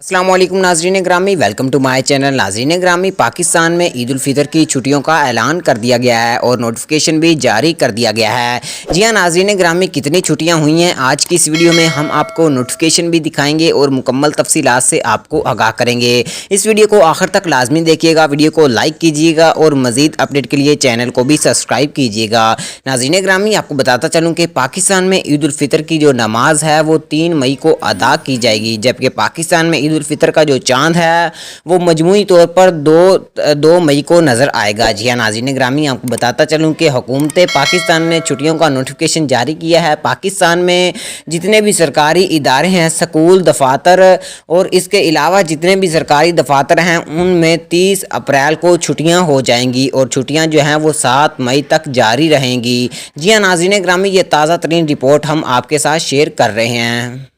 अस्सलाम वालेकुम नाज़रीन ग्रामी, वेलकम टू माय चैनल। नाज़रीन ग्रामी, पाकिस्तान में ईद उल फितर की छुट्टियों का ऐलान कर दिया गया है और नोटिफिकेशन भी जारी कर दिया गया है। जी हाँ नाज़रीन ग्रामी, कितनी छुट्टियां हुई हैं आज की इस वीडियो में हम आपको नोटिफिकेशन भी दिखाएंगे और मुकम्मल तफसीलात से आपको आगाह करेंगे। इस वीडियो को आखिर तक लाजमी देखिएगा, वीडियो को लाइक कीजिएगा और मज़ीद अपडेट के लिए चैनल को भी सब्सक्राइब कीजिएगा। नाज़रीन ग्रामी, आपको बताता चलूँ कि पाकिस्तान में ईद उल फितर की जो नमाज है वो 3 मई को अदा की जाएगी, जबकि पाकिस्तान में ईद उल फितर का जो चांद है वो मजमूई तौर पर 2 मई को नज़र आएगा। जी हाँ नाज़रीन ग्रामी, आपको बताता चलूँ कि हुकूमत पाकिस्तान ने छुट्टियों का नोटिफिकेशन जारी किया है। पाकिस्तान में जितने भी सरकारी इदारे हैं, स्कूल, दफातर और इसके अलावा जितने भी सरकारी दफातर हैं उनमें 30 अप्रैल को छुट्टियाँ हो जाएंगी और छुट्टियाँ जो हैं वो 7 मई तक जारी रहेंगी। जी हाँ नाज़रीन ग्रामी, ये ताज़ा तरीन रिपोर्ट हम आपके साथ शेयर कर रहे हैं।